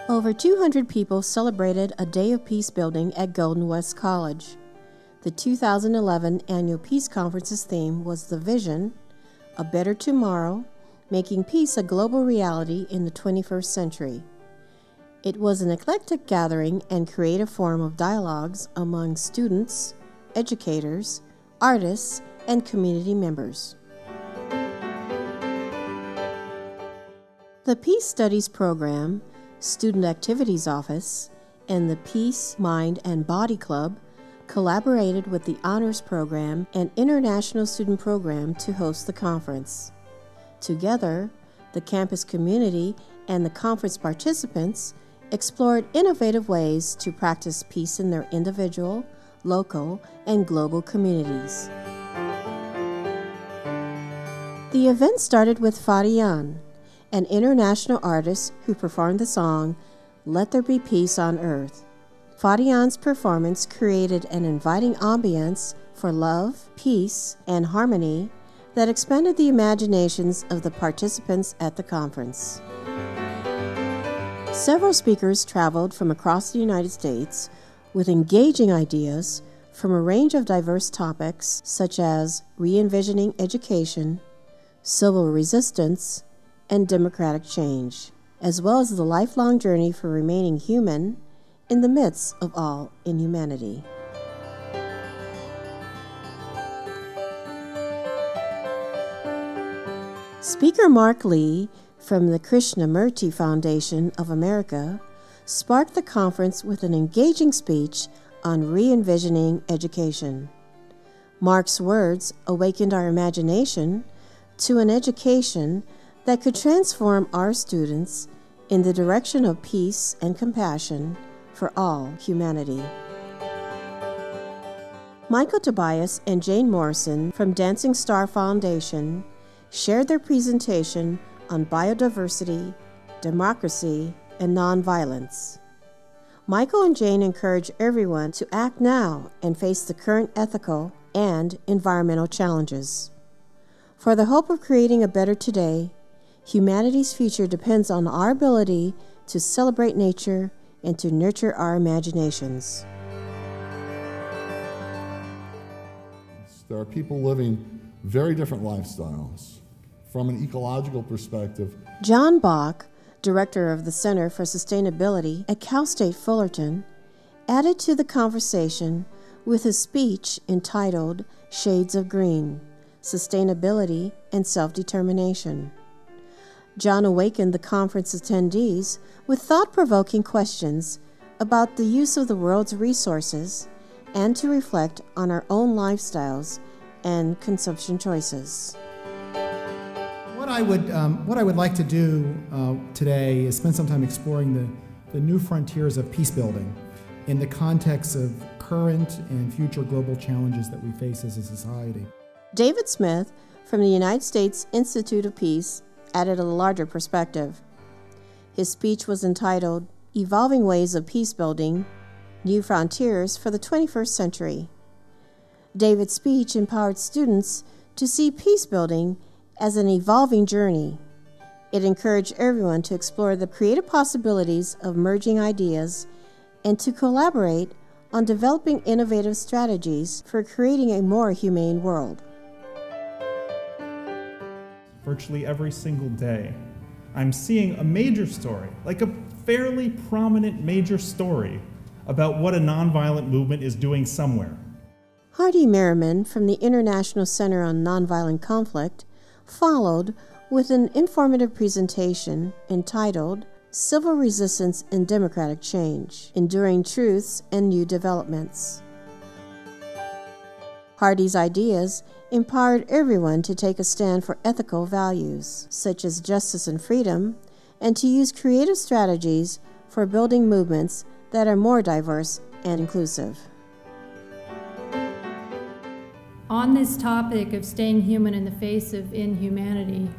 Over 200 people celebrated a day of peace building at Golden West College. The 2011 annual Peace Conference's theme was The Vision, A Better Tomorrow, Making Peace a Global Reality in the 21st Century. It was an eclectic gathering and creative forum of dialogues among students, educators, artists, and community members. The Peace Studies Program, Student Activities Office, and the Peace, Mind, and Body Club collaborated with the Honors Program and International Student Program to host the conference. Together, the campus community and the conference participants explored innovative ways to practice peace in their individual, local, and global communities. The event started with Floren, an international artist who performed the song, Let There Be Peace on Earth. Floren's performance created an inviting ambience for love, peace, and harmony that expanded the imaginations of the participants at the conference. Several speakers traveled from across the United States with engaging ideas from a range of diverse topics such as re-envisioning education, civil resistance, and democratic change, as well as the lifelong journey for remaining human in the midst of all inhumanity. Speaker Mark Lee from the Krishnamurti Foundation of America sparked the conference with an engaging speech on re-envisioning education. Mark's words awakened our imagination to an education that could transform our students in the direction of peace and compassion for all humanity. Michael Tobias and Jane Morrison from Dancing Star Foundation shared their presentation on biodiversity, democracy, and nonviolence. Michael and Jane encourage everyone to act now and face the current ethical and environmental challenges. For the hope of creating a better today, humanity's future depends on our ability to celebrate nature and to nurture our imaginations. There are people living very different lifestyles. From an ecological perspective, John Bach, director of the Center for Sustainability at Cal State Fullerton, added to the conversation with his speech entitled Shades of Green, Sustainability and Self-Determination. John awakened the conference attendees with thought-provoking questions about the use of the world's resources and to reflect on our own lifestyles and consumption choices. What I would like to do today is spend some time exploring the new frontiers of peace building in the context of current and future global challenges that we face as a society. David Smith from the United States Institute of Peace added a larger perspective. His speech was entitled, Evolving Ways of Peace Building, New Frontiers for the 21st Century. David's speech empowered students to see peace building as an evolving journey. It encouraged everyone to explore the creative possibilities of merging ideas and to collaborate on developing innovative strategies for creating a more humane world. Virtually every single day, I'm seeing a major story, like a fairly prominent major story, about what a nonviolent movement is doing somewhere. Hardy Merriman from the International Center on Nonviolent Conflict followed with an informative presentation entitled Civil Resistance and Democratic Change, Enduring Truths and New Developments. Hardy's ideas empowered everyone to take a stand for ethical values, such as justice and freedom, and to use creative strategies for building movements that are more diverse and inclusive. On this topic of staying human in the face of inhumanity,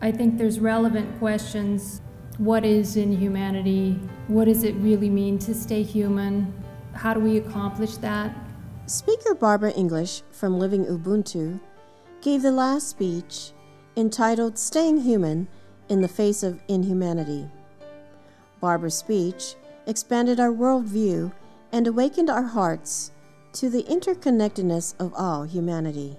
I think there's relevant questions. What is inhumanity? What does it really mean to stay human? How do we accomplish that? Speaker Barbara English from Living Ubuntu gave the last speech entitled Staying Human in the Face of Inhumanity. Barbara's speech expanded our worldview and awakened our hearts to the interconnectedness of all humanity.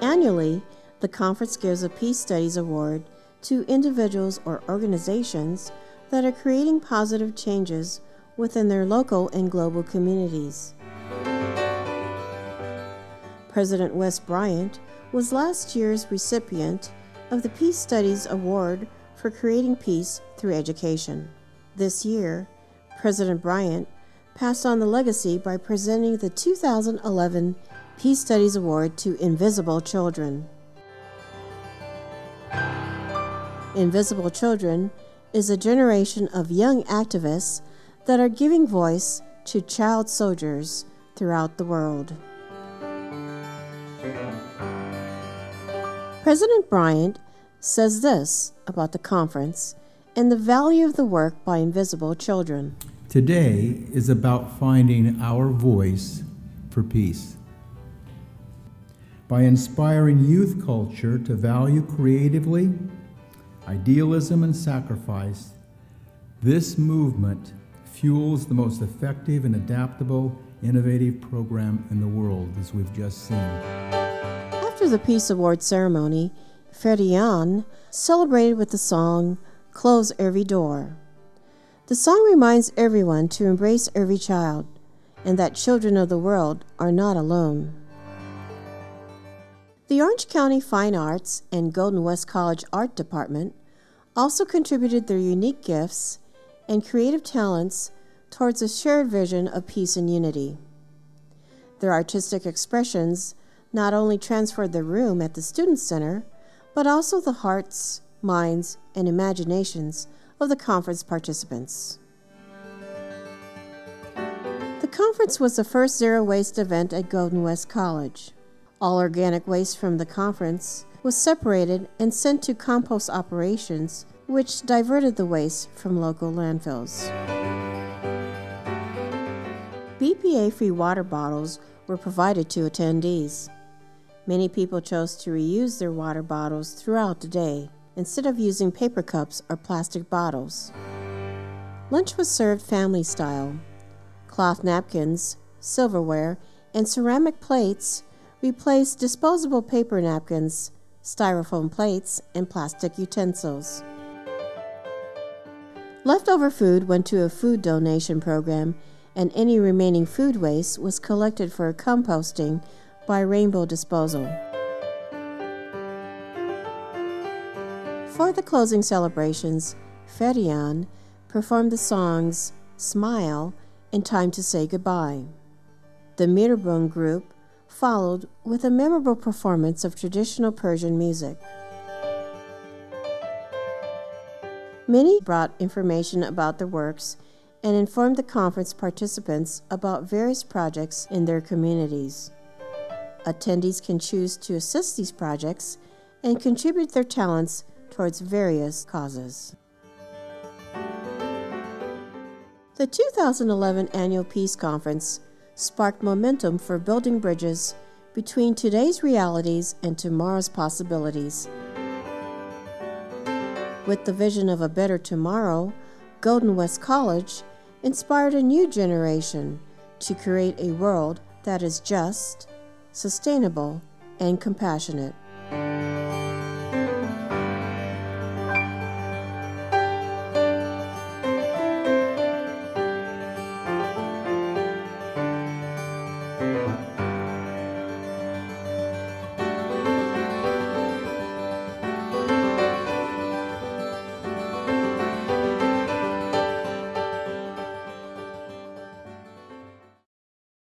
Annually, the conference gives a Peace Studies Award to individuals or organizations that are creating positive changes within their local and global communities. President Wes Bryant was last year's recipient of the Peace Studies Award for creating peace through education. This year, President Bryant passed on the legacy by presenting the 2011 Peace Studies Award to Invisible Children. Invisible Children is a generation of young activists that are giving voice to child soldiers throughout the world. President Bryant says this about the conference and the value of the work by Invisible Children. Today is about finding our voice for peace. By inspiring youth culture to value creatively, idealism, and sacrifice, this movement fuels the most effective and adaptable, innovative program in the world, as we've just seen. After the Peace Award ceremony, Floren celebrated with the song, "Close Every Door." The song reminds everyone to embrace every child, and that children of the world are not alone. The Orange County Fine Arts and Golden West College Art Department also contributed their unique gifts and creative talents towards a shared vision of peace and unity. Their artistic expressions not only transformed the room at the Student Center, but also the hearts, minds, and imaginations of the conference participants. The conference was the first zero-waste event at Golden West College. All organic waste from the conference was separated and sent to compost operations, which diverted the waste from local landfills. BPA-free water bottles were provided to attendees. Many people chose to reuse their water bottles throughout the day, instead of using paper cups or plastic bottles. Lunch was served family style. Cloth napkins, silverware, and ceramic plates replaced disposable paper napkins, styrofoam plates, and plastic utensils. Leftover food went to a food donation program, and any remaining food waste was collected for composting by Rainbow Disposal. For the closing celebrations, Floren performed the songs "Smile" and "Time to Say Goodbye." The Mirbun group followed with a memorable performance of traditional Persian music. Many brought information about their works and informed the conference participants about various projects in their communities. Attendees can choose to assist these projects and contribute their talents towards various causes. The 2011 Annual Peace Conference sparked momentum for building bridges between today's realities and tomorrow's possibilities. With the vision of a better tomorrow, Golden West College inspired a new generation to create a world that is just, sustainable, and compassionate.